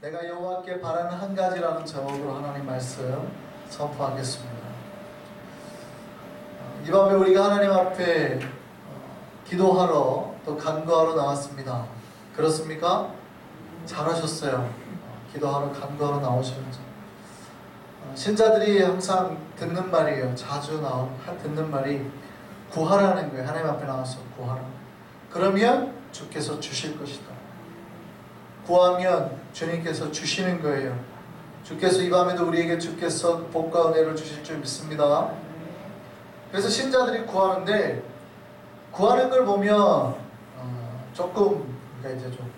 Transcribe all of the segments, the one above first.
내가 여호와께 바라는 한 가지라는 제목으로 하나님 말씀 선포하겠습니다. 이 밤에 우리가 하나님 앞에 기도하러 또 간구하러 나왔습니다. 그렇습니까? 잘하셨어요. 기도하러 간구하러 나오셔야죠. 신자들이 항상 듣는 말이에요. 자주 듣는 말이 구하라는 거예요. 하나님 앞에 나와서 구하라. 그러면 주께서 주실 것이다. 구하면 주님께서 주시는 거예요. 주께서 이 밤에도 우리에게 주께서 복과 은혜를 주실 줄 믿습니다. 그래서 신자들이 구하는데, 구하는 걸 보면 조금 그러니까 이제 좀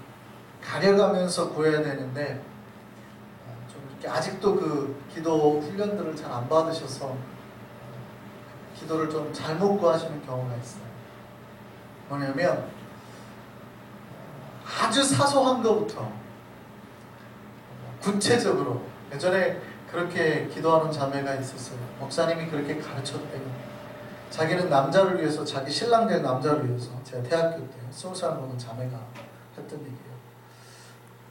가려가면서 구해야 되는데, 좀 이렇게 아직도 그 기도 훈련들을 잘 안 받으셔서 기도를 좀 잘못 구하시는 경우가 있어요. 뭐냐면 아주 사소한 것부터 구체적으로, 예전에 그렇게 기도하는 자매가 있었어요. 목사님이 그렇게 가르쳤대요. 자기는 남자를 위해서, 자기 신랑 된 남자를 위해서, 제가 대학교 때 20살 먹은 자매가 했던 얘기예요.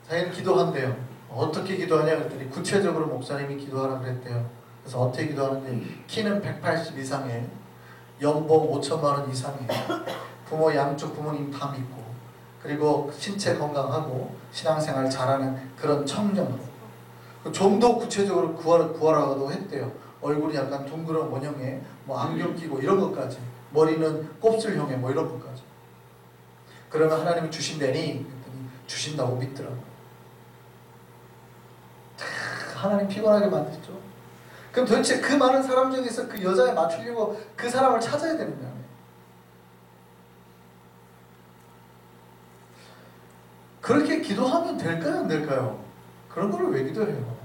자기는 기도한대요. 어떻게 기도하냐 그랬더니 구체적으로 목사님이 기도하라 그랬대요. 그래서 어떻게 기도하는데, 키는 180 이상에 연봉 5천만 원 이상에 부모 양쪽 부모님 다 믿고, 그리고 신체 건강하고 신앙생활 잘하는 그런 청년, 좀 더 구체적으로 구하라고 했대요. 얼굴이 약간 둥그런 원형에 뭐 안경 끼고 이런 것까지, 머리는 곱슬형에 뭐 이런 것까지. 그러면 하나님이 주신다니 그랬더니 주신다고 믿더라고요. 하나님 피곤하게 만드죠. 그럼 도대체 그 많은 사람 중에서 그 여자에 맞추려고 그 사람을 찾아야 되는 거예요. 그렇게 기도하면 될까요? 안 될까요? 그런 거를 왜 기도해요?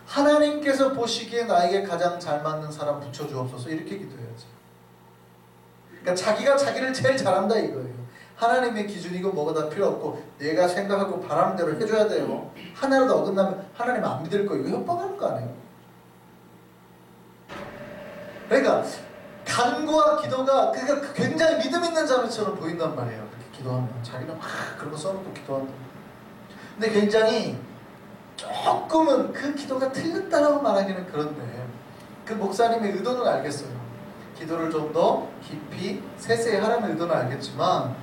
하나님께서 보시기에 나에게 가장 잘 맞는 사람 붙여주옵소서, 이렇게 기도해야지. 그러니까 자기가 자기를 제일 잘한다 이거예요. 하나님의 기준이고 뭐가 다 필요 없고 내가 생각하고 바라는 대로 해줘야 돼요. 하나라도 어긋나면 하나님 안 믿을 거, 이거 협박하는 거 아니에요? 그러니까 간구와 기도가 그러니까 굉장히 믿음 있는 자매처럼 보인단 말이에요. 그렇게 기도하면 자기는 막 그런 거 써놓고 기도한다. 근데 굉장히 조금은 그 기도가 틀렸다라고 말하기는 그런데, 그 목사님의 의도는 알겠어요. 기도를 좀 더 깊이 세세히 하라는 의도는 알겠지만,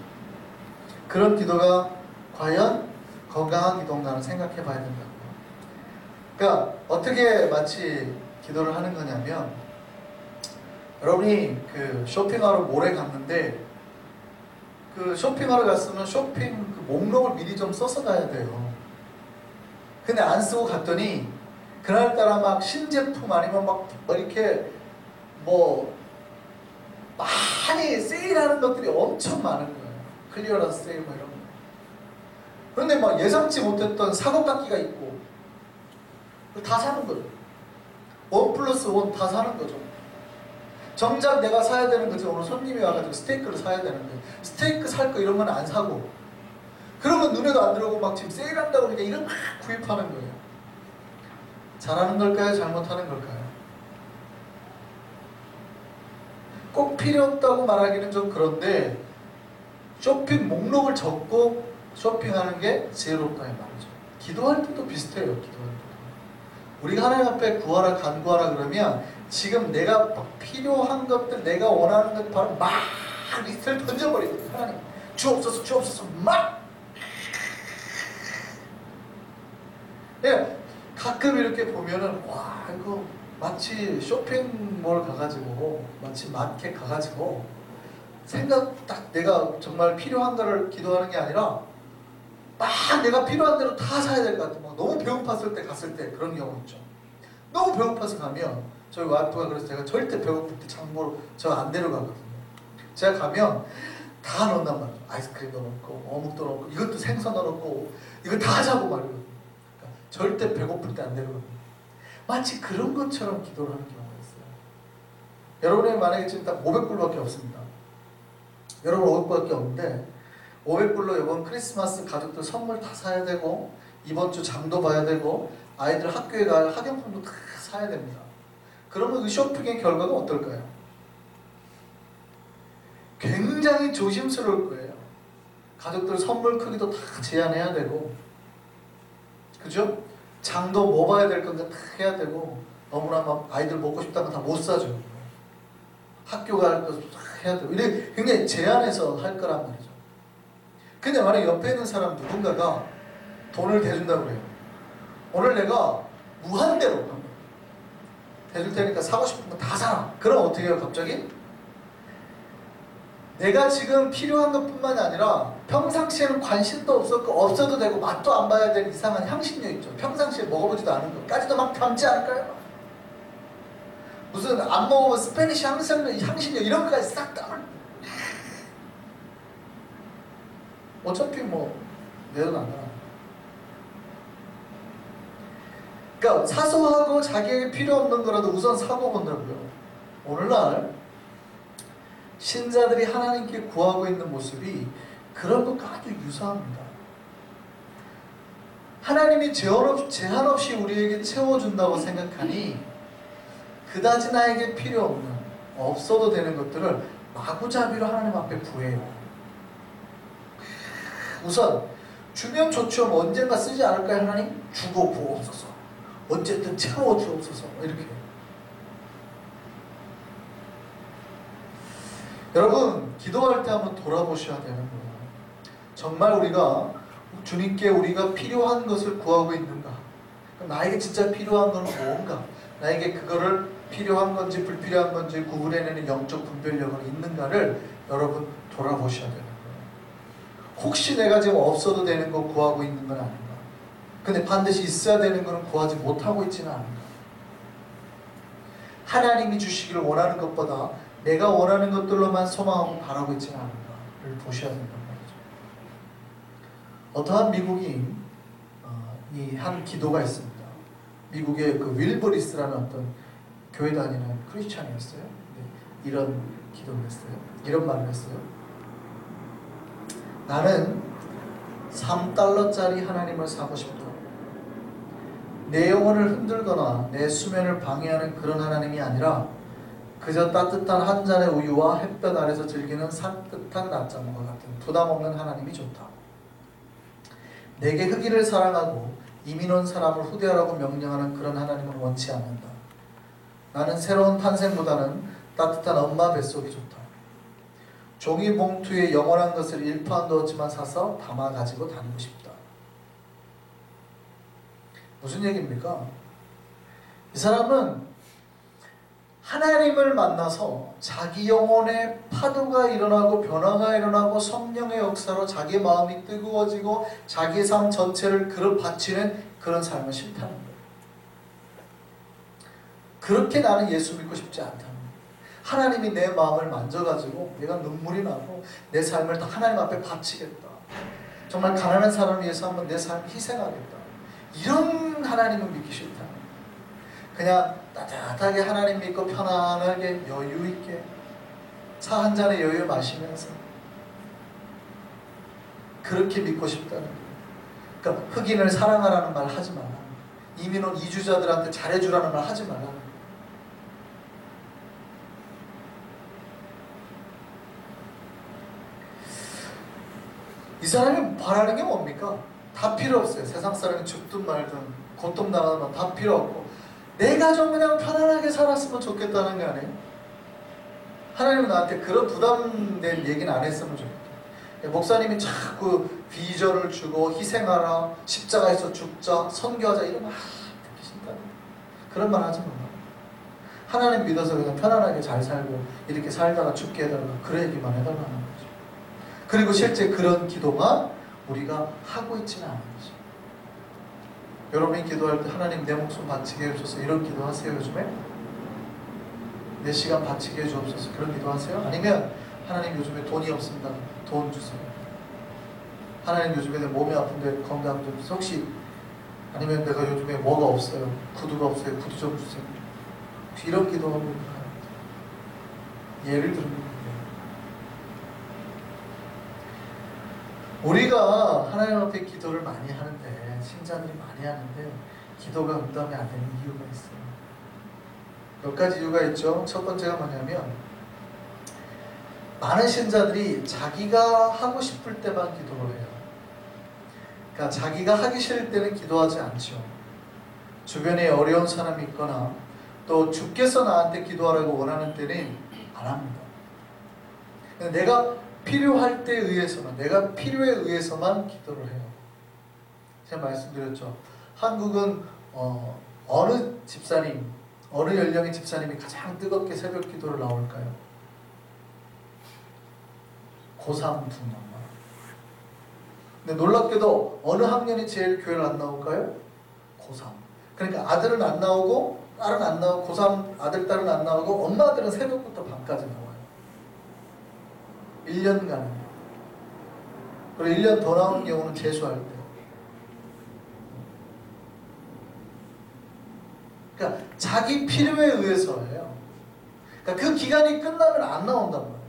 그런 기도가 과연 건강한 기도인가는 생각해 봐야 된다고요. 그러니까 어떻게 마치 기도를 하는 거냐면, 여러분이 그 쇼핑하러 몰에 갔는데, 그 쇼핑하러 갔으면 쇼핑 그 목록을 미리 좀 써서 가야 돼요. 근데 안 쓰고 갔더니 그날따라 막 신제품 아니면 막 이렇게 뭐 많이 세일하는 것들이 엄청 많은 거예요. 클리어런스 세일 뭐 이런 거. 그런데 막 예상치 못했던 사고깎이가 있고 다 사는 거죠. 1+1 다 사는 거죠. 정작 내가 사야 되는 거지. 오늘 손님이 와가지고 스테이크를 사야 되는데 스테이크 살 거 이런 건 안 사고, 그러면 눈에도 안 들어오고 막 지금 세일한다고 그러니까 이런 막 구입하는 거예요. 잘하는 걸까요? 잘못하는 걸까요? 꼭 필요 없다고 말하기는 좀 그런데, 쇼핑 목록을 적고 쇼핑하는 게 지혜롭다 이 말이죠. 기도할 때도 비슷해요. 기도할 때도. 우리가 하나님 앞에 구하라 간구하라 그러면 지금 내가 필요한 것들, 내가 원하는 것 바로 막 리스트를 던져버리거든요. 하나님 주옵소서 주옵소서 막. 예, 가끔 이렇게 보면은 와 이거 마치 쇼핑몰 가가지고, 마치 마켓 가가지고 생각 딱 내가 정말 필요한 거를 기도하는 게 아니라 막 내가 필요한 대로 다 사야 될 것 같아. 막 너무 배고팠을 때 갔을 때 그런 경우 있죠. 너무 배고파서 가면, 저희 와이프가 그래서 제가 절대 배고플 때 장보러 저 안 데려가거든요. 제가 가면 다 넣는단 말이죠. 아이스크림도 넣고 어묵도 넣고 이것도 생선 넣고 이거 다 하자고 말이거든요. 그러니까 절대 배고플 때 안 데려가거든요. 마치 그런 것처럼 기도를 하는 경우가 있어요. 여러분이 만약에 지금 딱 500불밖에 없습니다. 여러분 500불밖에 없는데 500불로 이번 크리스마스 가족들 선물 다 사야 되고, 이번 주 장도 봐야 되고, 아이들 학교에 갈 학용품도 다 사야 됩니다. 그러면 그 쇼핑의 결과가 어떨까요? 굉장히 조심스러울 거예요. 가족들 선물 크기도 다 제한해야 되고, 그죠? 장도 뭐 봐야 될 건가 다 해야 되고, 너무나 막 아이들 먹고 싶다는 거 다 못 사죠. 학교 갈 거 다 해야 되고, 이게 굉장히 제한해서 할 거란 말이죠. 근데 만약에 옆에 있는 사람 누군가가 돈을 대준다고 그래요. 오늘 내가 무한대로 대줄 테니까 사고 싶은 거 다 사라. 그럼 어떻게 해요 갑자기? 내가 지금 필요한 것뿐만이 아니라 평상시에는 관심도 없었고 없어도 되고 맛도 안 봐야 될 이상한 향신료 있죠. 평상시에 먹어보지도 않은 것까지도 막 담지 않을까요? 무슨 안 먹어본 스페니쉬 향신료 이런 것까지 싹 다. 어차피 뭐 내 돈 안 나와. 그러니까 사소하고 자기에게 필요 없는 거라도 우선 사고 본다고요. 오늘날 신자들이 하나님께 구하고 있는 모습이 그런 것과 아주 유사합니다. 하나님이 제한 없이 우리에게 채워준다고 생각하니 그다지 나에게 필요 없는, 없어도 되는 것들을 마구잡이로 하나님 앞에 구해요. 우선 주면 좋죠. 언젠가 쓰지 않을까요? 하나님? 주고 부옵소서. 어쨌든 채워주옵소서. 이렇게. 여러분, 기도할 때 한번 돌아보셔야 되는 거예요. 정말 우리가 주님께 우리가 필요한 것을 구하고 있는가? 나에게 진짜 필요한 건 뭔가? 나에게 그거를 필요한 건지 불필요한 건지 구분해내는 영적 분별력은 있는가를 여러분 돌아보셔야 되는 거예요. 혹시 내가 지금 없어도 되는 거 구하고 있는 건 아닌가? 근데 반드시 있어야 되는 거는 구하지 못하고 있지는 않은가? 하나님이 주시기를 원하는 것보다 내가 원하는 것들로만 소망하고 바라고 있지는 않은가를 보셔야 된단 말이죠. 어떠한 미국인이 한 기도가 있습니다. 미국의 그 윌버리스라는 어떤 교회 다니는 크리스찬이었어요. 이런 기도를 했어요. 이런 말을 했어요. 나는 $3짜리 하나님을 사고 싶다. 내 영혼을 흔들거나 내 수면을 방해하는 그런 하나님이 아니라 그저 따뜻한 한 잔의 우유와 햇볕 아래서 즐기는 산뜻한 낮잠과 같은 부담 없는 하나님이 좋다. 내게 흑인을 사랑하고 이민 온 사람을 후대하라고 명령하는 그런 하나님은 원치 않는다. 나는 새로운 탄생보다는 따뜻한 엄마 뱃속이 좋다. 종이 봉투에 영원한 것을 1파운드 어치만 사서 담아 가지고 다니고 싶다. 무슨 얘기입니까? 이 사람은 하나님을 만나서 자기 영혼에 파도가 일어나고 변화가 일어나고 성령의 역사로 자기 마음이 뜨거워지고 자기 삶 전체를 그릇 바치는 그런 삶을 싫다는 거예요. 그렇게 나는 예수 믿고 싶지 않다는 거예요. 하나님이 내 마음을 만져가지고 내가 눈물이 나고 내 삶을 다 하나님 앞에 바치겠다. 정말 가난한 사람을 위해서 한번 내 삶을 희생하겠다. 이런 하나님을 믿기 싫다는 거예요. 그냥 따뜻하게 하나님 믿고 편안하게 여유 있게 차 한 잔의 여유 마시면서 그렇게 믿고 싶다는 거예요. 그러니까 흑인을 사랑하라는 말 하지 말라. 이민 온 이주자들한테 잘해주라는 말 하지 말라. 이 사람이 바라는 게 뭡니까? 다 필요 없어요. 세상 사람이 죽든 말든 고통당하는 건 다 필요 없고 내가 좀 그냥 편안하게 살았으면 좋겠다는 게 아니에요. 하나님은 나한테 그런 부담된 얘기는 안 했으면 좋겠다. 목사님이 자꾸 비전을 주고 희생하라, 십자가에서 죽자, 선교하자 이런 말 듣기 싫다. 그런 말 하지 마. 하나님 믿어서 그냥 편안하게 잘 살고 이렇게 살다가 죽게 해달라. 그 얘기만 해달라는 거죠. 그리고 실제 그런 기도만 우리가 하고 있지는 않은 거죠. 여러분이 기도할 때 하나님 내 목숨 바치게 해주셔서 이런 기도하세요. 요즘에 내 시간 바치게 해주옵소서 그런 기도하세요? 아니면 하나님 요즘에 돈이 없습니다. 돈 주세요. 하나님 요즘에 내 몸이 아픈데 건강 좀 주세요. 혹시 아니면 내가 요즘에 뭐가 없어요. 구두가 없어요. 구두 좀 주세요. 혹시 이런 기도하고 있나요? 예를 들면 우리가 하나님 앞에 기도를 많이 하는데 신자들이 많이 하는데 기도가 응답이 안 되는 이유가 있어요. 몇 가지 이유가 있죠. 첫 번째가 뭐냐면 많은 신자들이 자기가 하고 싶을 때만 기도를 해요. 그러니까 자기가 하기 싫을 때는 기도하지 않죠. 주변에 어려운 사람이 있거나 또 주께서 나한테 기도하라고 원하는 때는 안 합니다. 내가 필요할 때에 의해서만, 내가 필요에 의해서만 기도를 해요. 제가 말씀드렸죠. 한국은 어느 집사님, 어느 연령의 집사님이 가장 뜨겁게 새벽 기도를 나올까요? 고3 두 명. 근데 놀랍게도 어느 학년이 제일 교회를 안 나올까요? 고3. 그러니까 아들은 안 나오고 딸은 안 나오고 고3 아들 딸은 안 나오고 엄마들은 새벽부터 밤까지 나와요. 1년간. 그리고 1년 더 나오는 경우는 재수할 때. 그러니까 자기 필요에 의해서예요. 그러니까 그 기간이 끝나면 안 나온단 말이에요.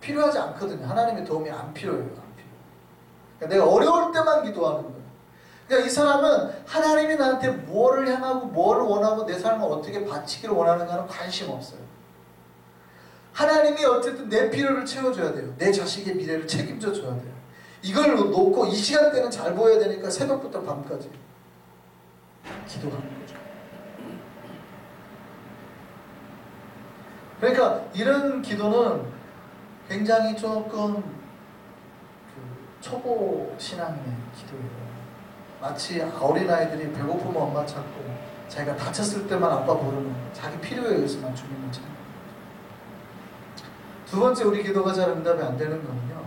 필요하지 않거든요. 하나님의 도움이 안 필요해요. 그러니까 내가 어려울 때만 기도하는 거예요. 그러니까 이 사람은 하나님이 나한테 뭐를 향하고 뭐를 원하고 내 삶을 어떻게 바치기를 원하는가는 관심 없어요. 하나님이 어쨌든 내 필요를 채워줘야 돼요. 내 자식의 미래를 책임져 줘야 돼요. 이걸 놓고 이 시간대는 잘 보여야 되니까 새벽부터 밤까지 기도하는 거죠. 그러니까 이런 기도는 굉장히 조금 초보 신앙의 기도예요. 마치 어린아이들이 배고프면 엄마 찾고 자기가 다쳤을 때만 아빠 부르는 자기 필요에 의해서만 주님을 찾는. 두 번째 우리 기도가 잘 응답이 안 되는 거는요,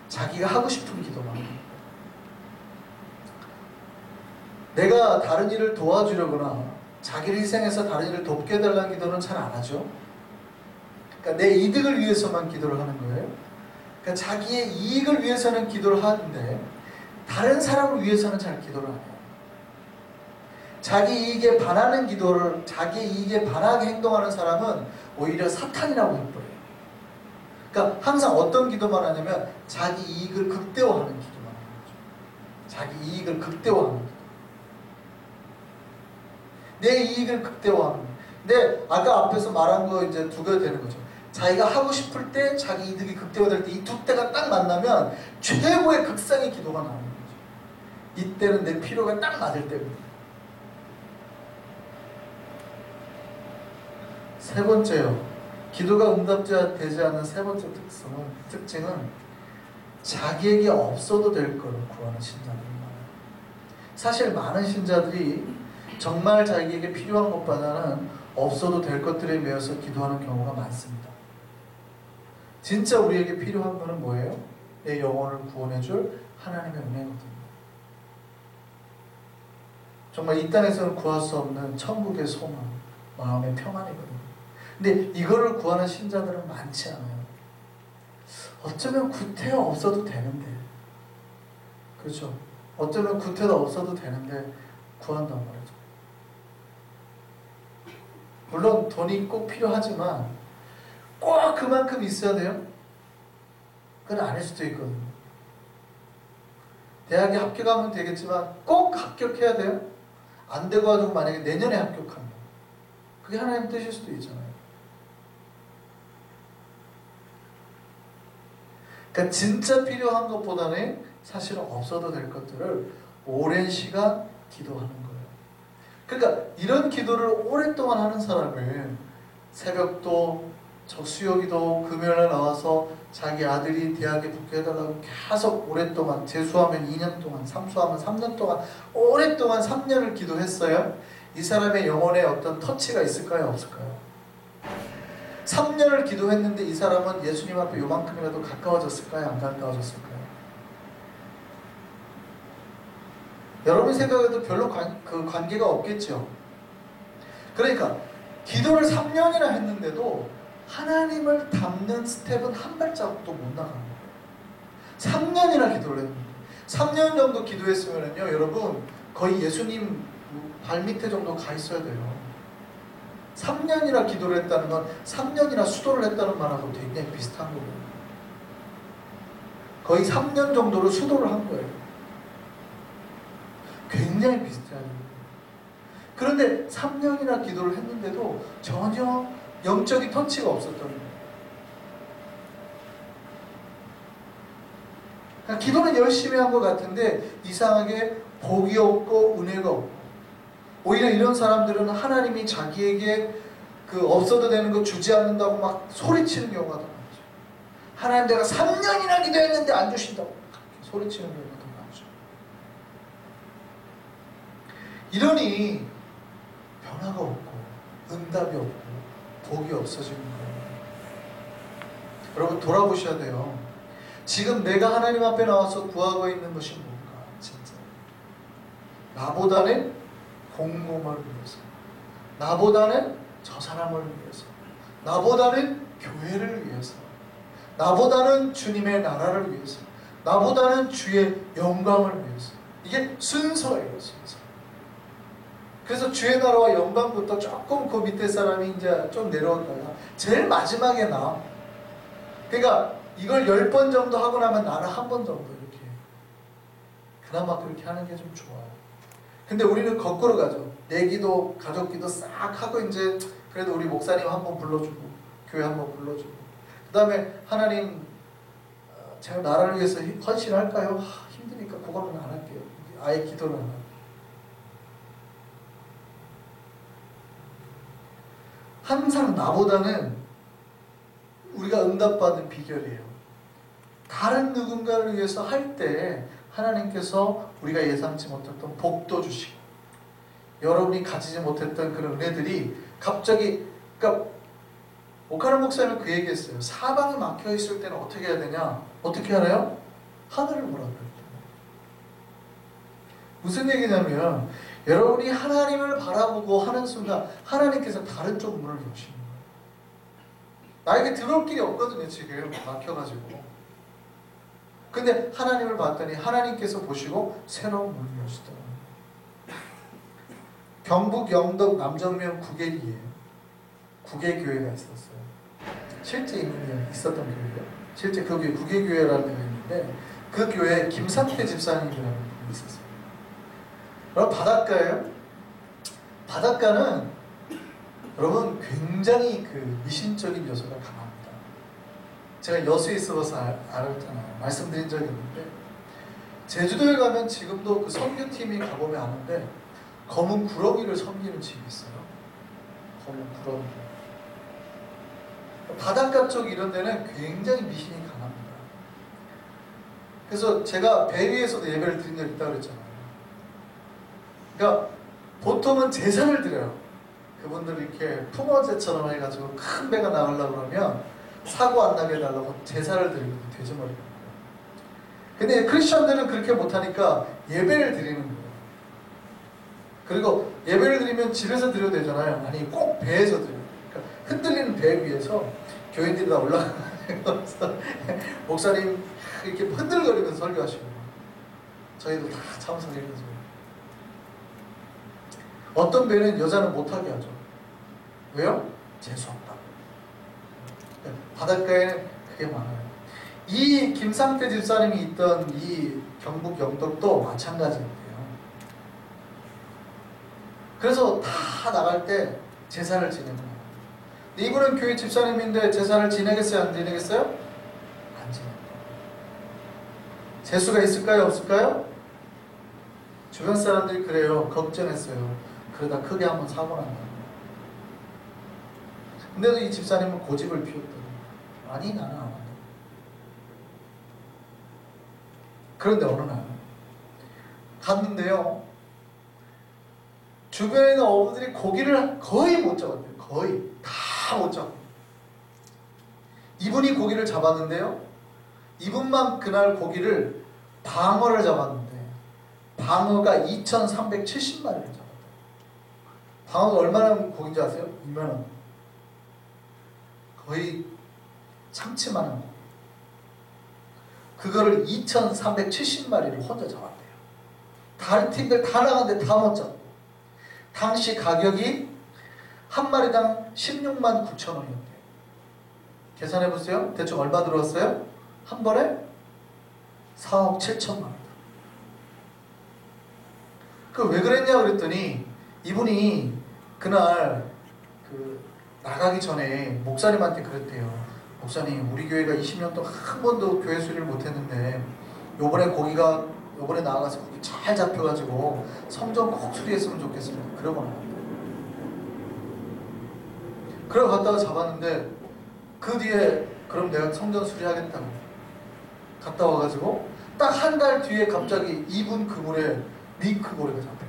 자기가 하고 싶은 기도만 합니다. 내가 다른 일을 도와주려거나 자기를 희생해서 다른 일을 돕게 해달라는 기도는 잘 안 하죠. 그러니까 내 이득을 위해서만 기도를 하는 거예요. 그러니까 자기의 이익을 위해서는 기도를 하는데 다른 사람을 위해서는 잘 기도를 안 해요. 자기 이익에 반하는 기도를, 자기 이익에 반하게 행동하는 사람은 오히려 사탄이라고 해버려요. 그러니까 항상 어떤 기도만 하냐면 자기 이익을 극대화하는 기도만 하는 거죠. 자기 이익을 극대화하는 기도. 내 이익을 극대화하는 거예요. 근데 아까 앞에서 말한 거 이제 두 개 되는 거죠. 자기가 하고 싶을 때 자기 이득이 극대화될 때 이 두 때가 딱 만나면 최고의 극상의 기도가 나오는 거죠. 이때는 내 필요가 딱 맞을 때입니다. 세 번째요. 기도가 응답되지 않는 세 번째 특징은 자기에게 없어도 될 것을 구하는 신자들이 많아요. 사실 많은 신자들이 정말 자기에게 필요한 것보다는 없어도 될 것들에 매여서 기도하는 경우가 많습니다. 진짜 우리에게 필요한 것은 뭐예요? 내 영혼을 구원해줄 하나님의 은혜거든요. 정말 이 땅에서는 구할 수 없는 천국의 소망, 마음의 평안이거든요. 근데 이거를 구하는 신자들은 많지 않아요. 어쩌면 구태여 없어도 되는데, 그렇죠? 어쩌면 구태여 없어도 되는데 구한단 말이죠. 물론 돈이 꼭 필요하지만 꼭 그만큼 있어야 돼요? 그건 아닐 수도 있거든요. 대학에 합격하면 되겠지만 꼭 합격해야 돼요? 안 되고 가지고 만약에 내년에 합격하면 그게 하나님 뜻일 수도 있잖아요. 그러니까 진짜 필요한 것보다는 사실은 없어도 될 것들을 오랜 시간 기도하는 거예요. 그러니까 이런 기도를 오랫동안 하는 사람은 새벽도 수요기도 금요일에 나와서 자기 아들이 대학에 붙게해달라고 계속 오랫동안, 재수하면 2년 동안, 삼수하면 3년 동안, 오랫동안 3년을 기도했어요. 이 사람의 영혼에 어떤 터치가 있을까요? 없을까요? 3년을 기도했는데 이 사람은 예수님 앞에 요만큼이라도 가까워졌을까요? 안 가까워졌을까요? 여러분 생각에도 별로 관계가 없겠죠. 그러니까 기도를 3년이나 했는데도 하나님을 닮는 스텝은 한 발자국도 못 나가는 거예요. 3년이나 기도를 했는데 3년 정도 기도했으면요, 여러분 거의 예수님 발밑에 정도 가 있어야 돼요. 3년이나 기도를 했다는 건 3년이나 수도를 했다는 말하고 굉장히 비슷한 거예요. 거의 3년 정도로 수도를 한 거예요. 굉장히 비슷해요. 그런데 3년이나 기도를 했는데도 전혀 영적인 터치가 없었던 거예요. 그러니까 기도는 열심히 한 것 같은데 이상하게 복이 없고 은혜가 없고, 오히려 이런 사람들은 하나님이 자기에게 그 없어도 되는 거 주지 않는다고 막 소리치는 경우가 더 많죠. 하나님 내가 3년이나 기도했는데 안 주신다고 소리치는 경우가 더 많죠. 이러니 변화가 없고 응답이 없고 복이 없어지는 거예요. 여러분 돌아보셔야 돼요. 지금 내가 하나님 앞에 나와서 구하고 있는 것이 뭔가, 진짜 나보다는 공공을 위해서, 나보다는 저 사람을 위해서, 나보다는 교회를 위해서, 나보다는 주님의 나라를 위해서, 나보다는 주의 영광을 위해서. 이게 순서예요, 순서. 그래서 주의 나라와 영광부터 조금 그 밑에 사람이 이제 좀 내려오다가 제일 마지막에 나. 그러니까 이걸 10번 정도 하고 나면 나는 한 번 정도 이렇게 그나마 그렇게 하는 게 좀 좋아요. 근데 우리는 거꾸로 가죠. 내 기도, 가족 기도 싹 하고 이제 그래도 우리 목사님 한번 불러주고 교회 한번 불러주고 그 다음에 하나님 제가 나라를 위해서 헌신할까요? 힘드니까 그거는 안 할게요. 아예 기도를 안 할게요. 항상 나보다는 우리가 응답받는 비결이에요. 다른 누군가를 위해서 할 때 하나님께서 우리가 예상치 못했던 복도 주시고 여러분이 가지지 못했던 그런 은혜들이 갑자기, 그러니까 오카노 목사님은 그 얘기했어요. 사방이 막혀 있을 때는 어떻게 해야 되냐? 어떻게 알아요? 하늘을 보라고 그랬대요. 무슨 얘기냐면 여러분이 하나님을 바라보고 하는 순간 하나님께서 다른 쪽 문을 여시는 거예요. 나에게 들어올 길이 없거든요. 지금 막혀가지고. 근데 하나님을 봤더니 하나님께서 보시고 새로운 문을 여시더라고요. 경북 영덕 남정면 구계리에 구계교회가 있었어요. 실제 있었던 교회예요. 실제 거기 구계교회라는 데가 있는데 그 교회에 김삼태 집사님이라는 분이 있었어요. 여러분 바닷가예요. 바닷가는 여러분 굉장히 그 미신적인 요소가 강합니다. 제가 여수에 있어서 알았잖아요. 말씀드린 적이 있는데 제주도에 가면 지금도 그 선교팀이 가보면 아는데 검은 구렁이를 섬기는 집이 있어요. 검은 구렁이. 바닷가 쪽 이런 데는 굉장히 미신이 강합니다. 그래서 제가 배 위에서도 예배를 드린 적이 있다고 그랬잖아요. 그러니까 보통은 제사를 드려요. 그분들이 이렇게 풍어제처럼 해가지고 큰 배가 나가려고 그러면 사고 안 나게 해달라고 제사를 드리거든요. 돼지머리를. 근데 크리스천들은 그렇게 못하니까 예배를 드리는 거예요. 그리고 예배를 드리면 집에서 드려도 되잖아요. 아니 꼭 배에서 드려요. 그러니까 흔들리는 배 위에서 교인들이 다 올라가면서 목사님 이렇게 흔들거리면서 설교하시고 저희도 다 참석해가지고 어떤 배는 여자는 못하게 하죠. 왜요? 재수없다. 바닷가에는 그게 많아요. 이 김상태 집사님이 있던 이 경북 영덕도 마찬가지인데요. 그래서 다 나갈 때 제사를 지내는 거예요. 이분은 교회 집사님인데 제사를 지내겠어요? 안 지내겠어요? 안 지냅니다. 재수가 있을까요? 없을까요? 주변 사람들이 그래요. 걱정했어요. 그러다 크게 한번 사고 난다. 근데도 이 집사님은 고집을 피웠더니 아니 나는 안 한다. 그런데 어느 날 갔는데요. 주변에 있는 어부들이 고기를 거의 못 잡았대요. 거의 다 못 잡고. 이분이 고기를 잡았는데요. 이분만 그날 고기를 방어를 잡았는데 방어가 2,370마리를 잡았대요. 방어가 얼마나 고기인지 아세요? 이만한 거의 참치만한 고기. 그거를 2,370마리를 혼자 잡았대요. 다른 팀들 다 나갔는데 다 못 잡고. 당시 가격이 한 마리당 16만 9천 원이었대요. 계산해보세요. 대충 얼마 들어왔어요? 한 번에 4억 7천만 원. 그 왜 그랬냐 그랬더니 이분이 그날 그 나가기 전에 목사님한테 그랬대요. 목사님 우리 교회가 20년 동안 한 번도 교회 수리를 못했는데 요번에 나가서 고기 잘 잡혀가지고 성전 꼭 수리했으면 좋겠습니다. 그러고 나갑니다. 그러고 갔다가 잡았는데 그 뒤에 그럼 내가 성전 수리하겠다고 갔다 와가지고 딱 한 달 뒤에 갑자기 2분 그 물에 링크 고래가 잡혀.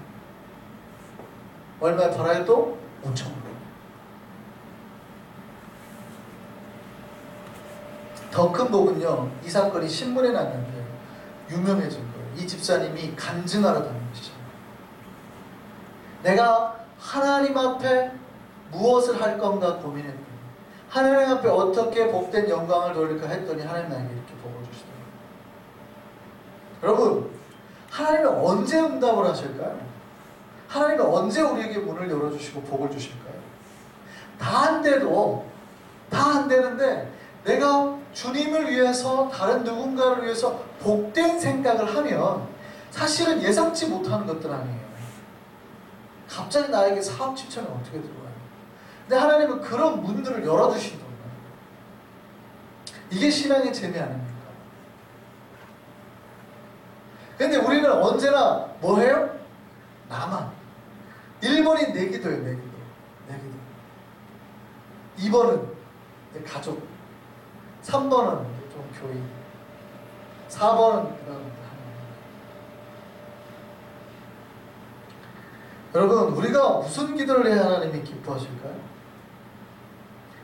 얼마에 팔아요 또? 5,000원. 더 큰 복은요, 이 사건이 신문에 났는데 유명해진 거예요. 이 집사님이 간증하러 다니는 것이죠. 내가 하나님 앞에 무엇을 할 건가 고민했더니 하나님 앞에 어떻게 복된 영광을 돌릴까 했더니 하나님 나에게 이렇게 복을 주시더라고요. 여러분, 하나님은 언제 응답을 하실까요? 하나님은 언제 우리에게 문을 열어주시고 복을 주실까요? 다 안 되는데 내가 주님을 위해서 다른 누군가를 위해서 복된 생각을 하면 사실은 예상치 못하는 것들 아니에요. 갑자기 나에게 사업 7천이 어떻게 들어와요? 근데 하나님은 그런 문들을 열어주신단 말이에요. 이게 신앙의 재미 아닙니까? 근데 우리는 언제나 뭐 해요? 나만. 1번이 내 기도예요. 내 기도. 2번은 내 가족. 3번은 좀 교인. 4번은 여러분, 우리가 무슨 기도를 해야 하나님이 기뻐하실까요?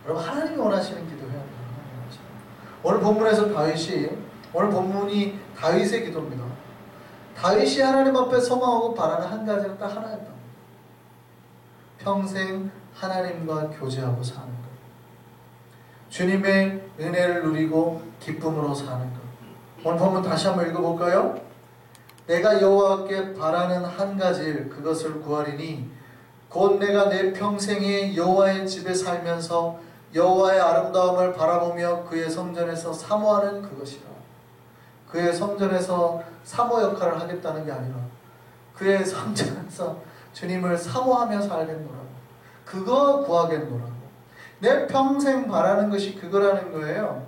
여러분, 하나님이 원하시는 기도 해야 돼요. 오늘 본문에서 오늘 본문이 다윗의 기도입니다. 다윗이 하나님 앞에 소망하고 바라는 한 가지는 딱 하나였다. 평생 하나님과 교제하고 사는 것. 주님의 은혜를 누리고 기쁨으로 사는 것. 오늘 본문 다시 한번 읽어볼까요? 내가 여호와께 바라는 한 가지 그것을 구하리니 곧 내가 내 평생에 여호와의 집에 살면서 여호와의 아름다움을 바라보며 그의 성전에서 사모하는 그것이라. 그의 성전에서 사모 역할을 하겠다는 게 아니라 그의 성전에서 주님을 사모하며 살겠노라고. 그거 구하겠노라고. 내 평생 바라는 것이 그거라는 거예요.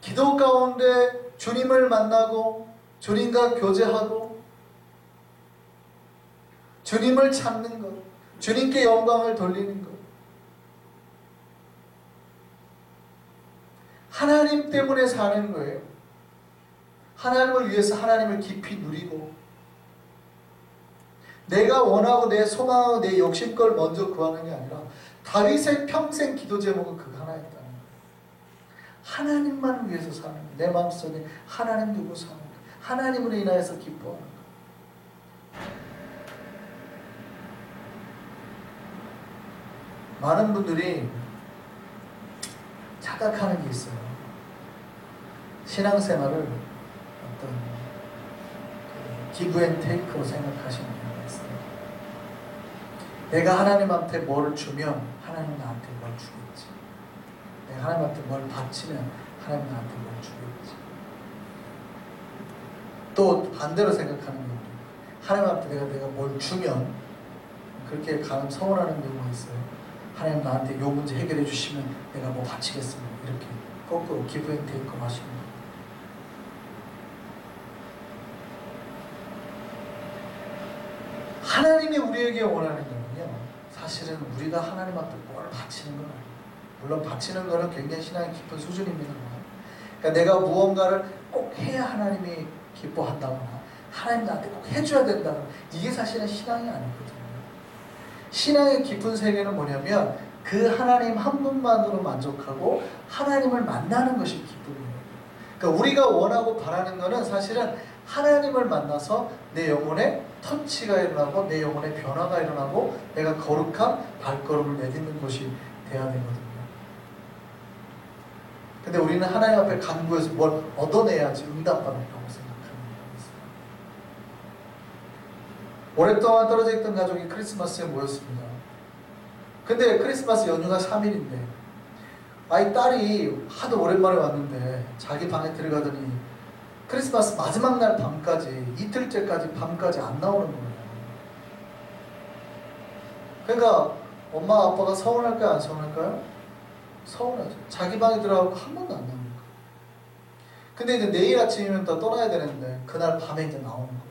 기도 가운데 주님을 만나고 주님과 교제하고 주님을 찾는 것, 주님께 영광을 돌리는 것, 하나님 때문에 사는 거예요. 하나님을 위해서 하나님을 깊이 누리고 내가 원하고 내 소망하고 내 욕심걸 먼저 구하는 게 아니라 다윗의 평생 기도 제목은 그거 하나였다는 거예요. 하나님만 위해서 사는 거예요. 내 마음속에 하나님 두고 사는 거예요. 하나님으로 인하여서 기뻐하는 거예요. 많은 분들이 착각하는 게 있어요. 신앙생활을 어떤 기브 앤 테이크로 생각하시는 경우가 있어요. 내가 하나님한테 뭘 주면 하나님 나한테 뭘 주겠지. 내가 하나님한테 뭘 바치면 하나님 나한테 뭘 주겠지. 또 반대로 생각하는 경우도 하나님 앞에 내가 뭘 주면 그렇게 가끔 서운하는 경우가 있어요. 하나님 나한테 요 문제 해결해 주시면 내가 뭐 바치겠습니다. 이렇게 거꾸로 기브 앤 테이크 하시는 거예요. 하나님이 우리에게 원하는 거는요, 사실은 우리가 하나님 앞에 뭘 바치는 건 아니에요. 물론 바치는 거는 굉장히 신앙이 깊은 수준입니다. 그러니까 내가 무언가를 꼭 해야 하나님이 기뻐한다거나 하나님 나한테 꼭 해줘야 된다거나 이게 사실은 신앙이 아니거든요. 신앙의 깊은 세계는 뭐냐면 그 하나님 한 분만으로 만족하고 하나님을 만나는 것이 기쁨이에요. 그러니까 우리가 원하고 바라는 거는 사실은 하나님을 만나서 내 영혼에 터치가 일어나고 내 영혼에 변화가 일어나고 내가 거룩한 발걸음을 내딛는 것이 돼야 되거든요. 근데 우리는 하나님 앞에 간구해서 뭘 얻어내야지 응답받는다고 생각하는 게 있어요. 오랫동안 떨어져 있던 가족이 크리스마스에 모였습니다. 근데 크리스마스 연휴가 3일인데 아이 딸이 하도 오랜만에 왔는데 자기 방에 들어가더니 크리스마스 마지막 날 밤까지 이틀째까지 밤까지 안 나오는 거예요. 그러니까 엄마 아빠가 서운할까요? 안 서운할까요? 서운하죠. 자기 방에 들어가고 한 번도 안 나오는 거예요. 근데 이제 내일 아침이면 또 떠나야 되는데 그날 밤에 이제 나오는 거예요.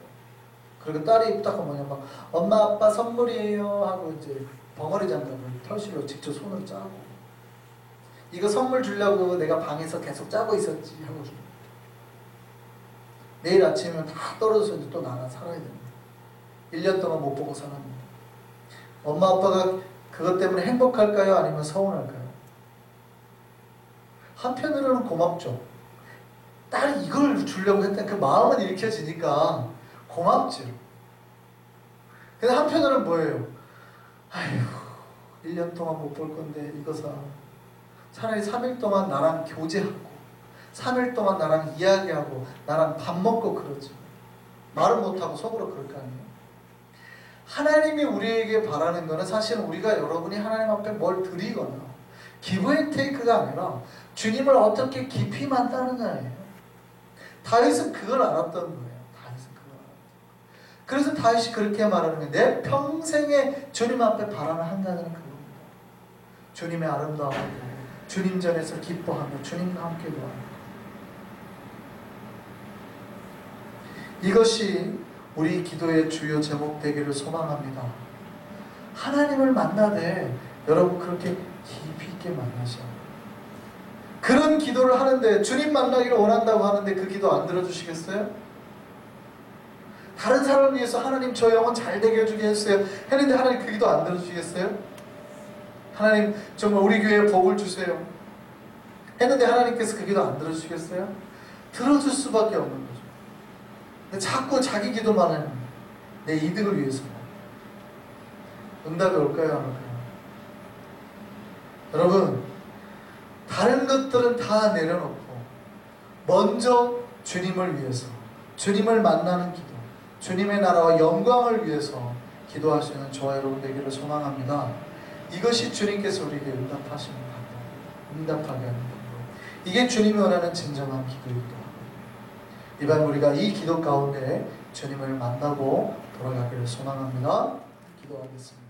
그리고 딸이 딱 뭐냐 막 엄마 아빠 선물이에요 하고 이제 벙어리 장갑을 털실로 직접 손으로 짜고 이거 선물 주려고 내가 방에서 계속 짜고 있었지 하고 줍니다. 내일 아침이면 다 떨어져서 이제 또 나가 살아야 됩니다. 1년 동안 못 보고 살았는데 엄마 아빠가 그것 때문에 행복할까요? 아니면 서운할까요? 한편으로는 고맙죠. 딸이 이걸 주려고 했던 그 마음은 읽혀지니까 고맙죠. 근데 한편으로는 뭐예요? 아휴 1년 동안 못 볼 건데 이거 사. 차라리 3일 동안 나랑 교제하고 3일 동안 나랑 이야기하고 나랑 밥 먹고 그러지. 말은 못하고 속으로 그럴 거 아니에요. 하나님이 우리에게 바라는 거는 사실은 우리가 여러분이 하나님 앞에 뭘 드리거나 기브 앤 테이크가 아니라 주님을 어떻게 깊이 만나느냐예요. 다윗은 그걸 알았던 거예요. 그래서 다윗이 그렇게 말하는 거예요. 내 평생에 주님 앞에 바라는 한 가지는 그겁니다. 주님의 아름다움을 보고 주님 전에서 기뻐하며 주님과 함께 노하는 것. 이것이 우리 기도의 주요 제목 되기를 소망합니다. 하나님을 만나되 여러분 그렇게 깊이 있게 만나셔. 그런 기도를 하는데 주님 만나기를 원한다고 하는데 그 기도 안 들어주시겠어요? 다른 사람을 위해서 하나님 저 영혼 잘 되게 해주게 해주세요 했는데 하나님 그 기도 안 들어주시겠어요? 하나님 정말 우리 교회에 복을 주세요 했는데 하나님께서 그 기도 안 들어주시겠어요? 들어줄 수밖에 없는 거죠. 근데 자꾸 자기 기도만 하는 내 이득을 위해서 응답이 올까요? 안 올까요? 여러분 다른 것들은 다 내려놓고 먼저 주님을 위해서 주님을 만나는 기도 주님의 나라와 영광을 위해서 기도하시는 저와 여러분 되기를 소망합니다. 이것이 주님께서 우리에게 응답하시는 방법, 응답하게 하는 방법. 이게 주님이 원하는 진정한 기도이기도 하고 이번 우리가 이 기도 가운데 주님을 만나고 돌아가기를 소망합니다. 기도하겠습니다.